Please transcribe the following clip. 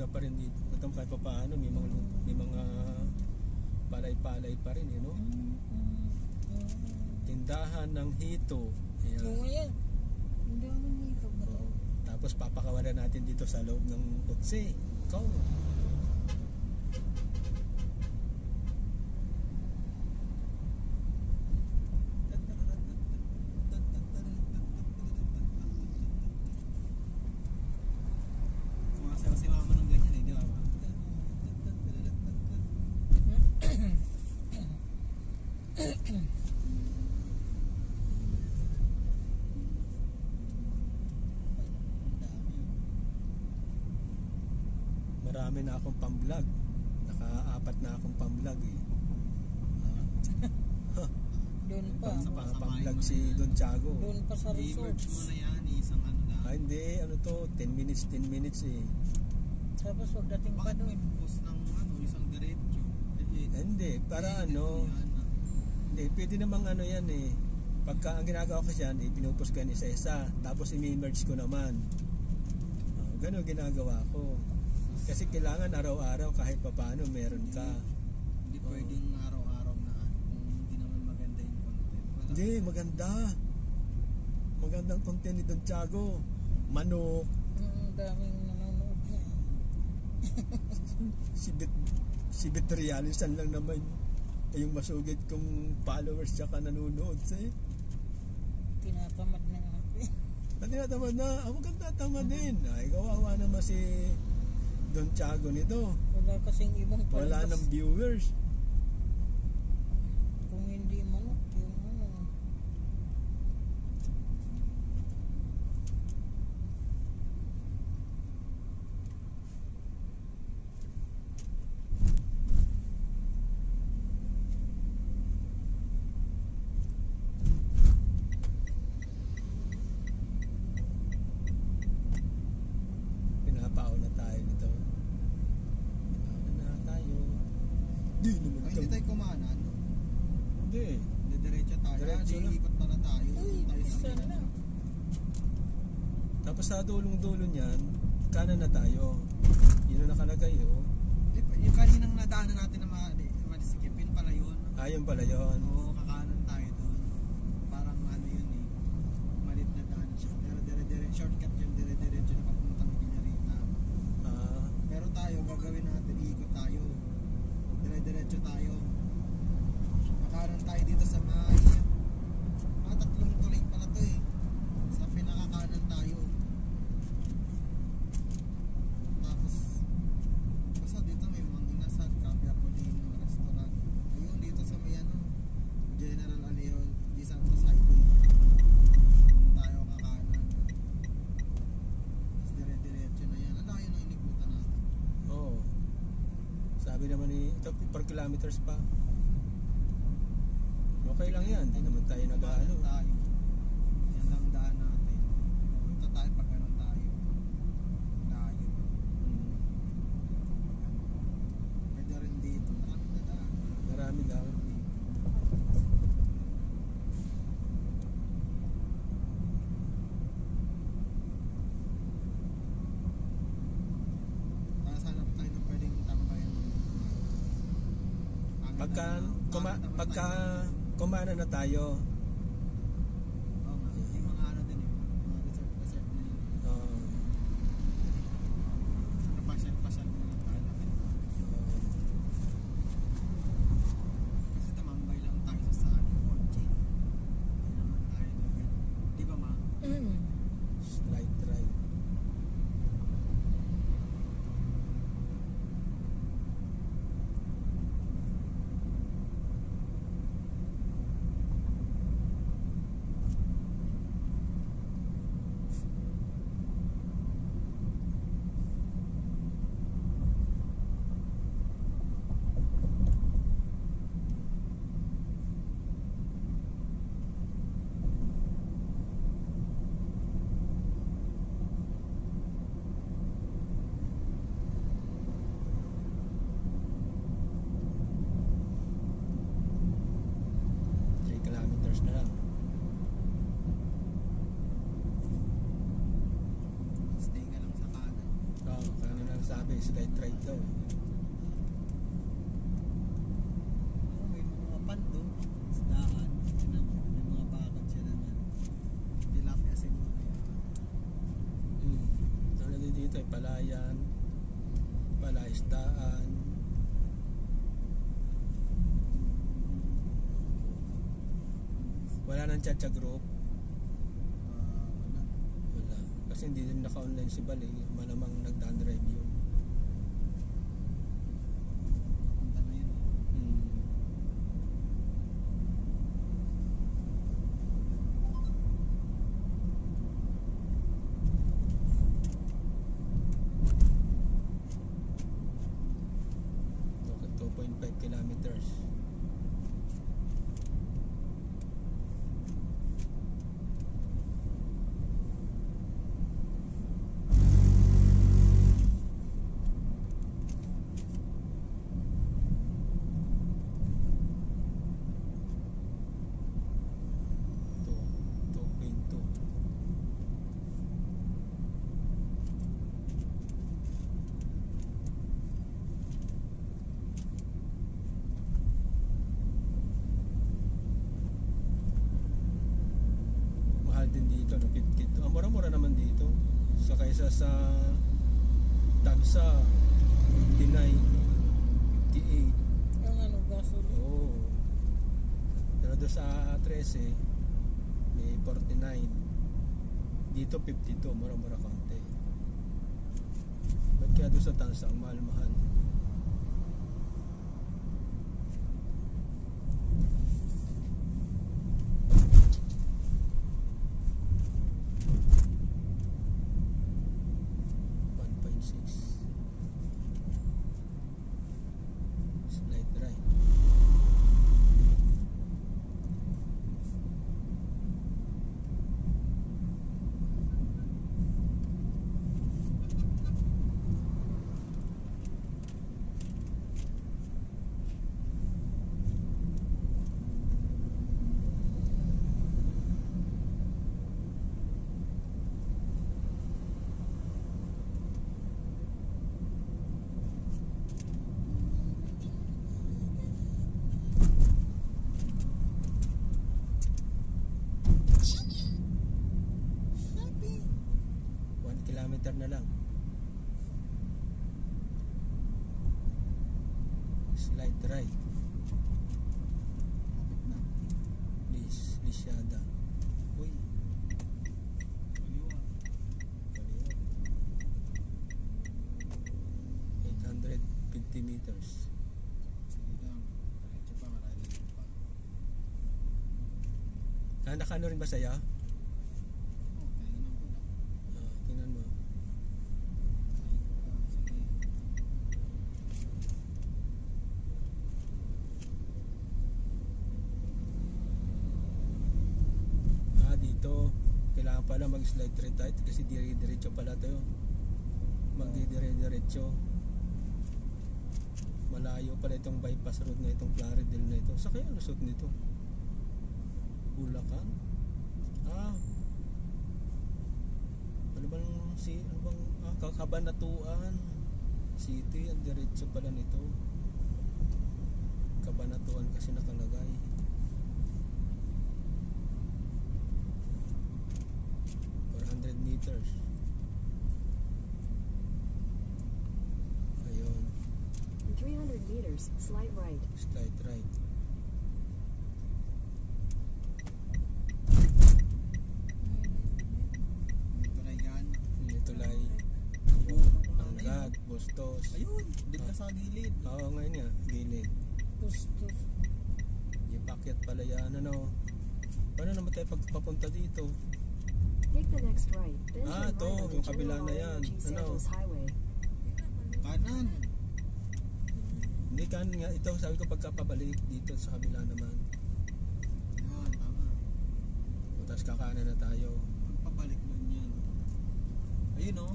maganda pa rin dito. Katang kahit pa paano, may mga palay-palay pa rin, you know? Tindahan ng hito. Ayan. Oo, yan. Tindahan ng hito. Tapos papakawalan natin dito sa loob ng kutsi. Ikaw. Sumasayaw si mama ng ganyan eh, di ba? Marami na akong pang-vlog. Naka-4 na akong pang-vlog eh. Doon pa. Pang-vlog si Don Tiago. Doon pa sa resort. I-merge mo na yan, isang ano lang. Ah, hindi, ano to, 10 minutes eh. Tapos pagdating pa Bakit doon. may post ng ano, isang diretso? Hindi, para ano, hindi, pwede namang ano yan eh. Pagka ang ginagawa ko siyan, pinupos ko yan isa-isa, tapos i-merge ko naman. Ganun ginagawa ko. Kasi kailangan araw-araw kahit papaano meron ka. Hindi pwedeng araw-araw na kung hindi naman maganda yung content. Wala. Hindi, maganda. Magandang content ni Don Tiago. Manok. Daming nanonood niya. Si Betrialisan lang naman yung masugid kong followers tsaka nanonood sa'yo. Tinatamad na nga. Tinatamad na. Ako magtatamad din. Ay, kawawa naman si Don Tiago nito. Wala kasing ibang Wala palabas. ng viewers. Kung hindi manok, yung ano. Pinapao na tayo nito. Pinapao na tayo. Di naman Ay, hindi tayo kumanan. Hindi. Diretso tayo. Diretso na. Ikot pala tayo. Uy, Tayo sa isa kabila. na. Tapos sa dulong-dulo niyan, kanan na tayo. Yun ang nakalagay oh. Yung kaninang nadaanan natin na malisikip, yun pala yun. Ayun pala yun. Oo, kakanan tayo doon. Parang ano yun eh. Malit na daan siya. Pero shortcut yun, dire-diretso na papuntang Piñarita. Ah, Pero tayo, gagawin natin, iikot tayo. Dire-diretso tayo. Makaroon tayo dito sa may... tatlong tuloy pala to eh. Sa pinakakanan tayo. Tapos, basta dito may mga inasal, caviar ko din ng restaurant. Ayun, dito sa may ano, General Aleo, G. Santos Highway. Doon tayo kakanan. Tapos dire-diretso na yan. Ano yun ang inikutan natin? oo. Sabi naman ni, ito 4 kilometers pa. Okay lang yan, di naman tayo nag-ano. Tayo. Yan lang daan natin. O, ito tayo pag ganun tayo. Layo. Pwede rin dito. Marami na daan. Marami lang. Tapos hanap tayo ng pwedeng tambayan. Pagka kumana na tayo, Oo nga. Yung mga ano din eh. Mga resort na yun. Saka pasyal na lang tayo natin. Kasi tamambay lang tayo sa ating kotse. Hindi naman tayo nag- Di ba ma? slide ride. Slide right daw. Oh, may mga panto, isdaan, tinan mo, may mga bakod siya naman. Tilapia siguro yan. Ano din dito ay palayan, palaisdaan. Wala nang Chacha group. Wala. Wala. Kasi hindi din naka-online si Bal eh. Malamang nagdadrive yun. Punta na yun. Okay, 2.5 kilometers. Din dito no 52. Mura-mura naman dito. Sa kaysa sa Tansa 59, 58. Yung ano, gasoline. Oh. Pero doon sa 13 may 49. Dito 52, mura-mura konti. Ba't kaya doon sa Tansa ang mahal-mahal? Slide right. Kilometer na lang. Slide right. Kapit na. Lisyada. Uy, Kaliwa. kaliwa. 850 meters. Sige lang. Diretso pa, marami pa. Nakano rin ba sa'yo? Oh, kaya naman po na. Tingnan mo. Sige. Dito kailangan pala mag-slide right kasi dire-diretso pala tayo. Magdidire-diretso. Malayo pala itong bypass road na itong Plaridel na ito. Sa kaya lusot nito? Bulacan? Ano bang Kabanatuan City, ang diretso pala nito. Kabanatuan kasi nakalagay. Meters. Ayun. In 300 meters, slide right. Slide right. Tulay yan. Tulay. Anggad, Bustos. Ayun, doon ka sa gilid. Oo, ngayon nga, gilid. Gustos. Yung packet pala yan, ano. Paano naman tayo pagpapunta dito? Take the next right. Then turn Ito, right onto yung kabila General na yan. Energy Ano? Santos Highway. Kanan. Hindi kan nga, ito sabi ko pagkapabalik dito sa kabila naman. Yan, tama. Tapos kakanan na tayo. Pagpabalik nun yan. Ayun o,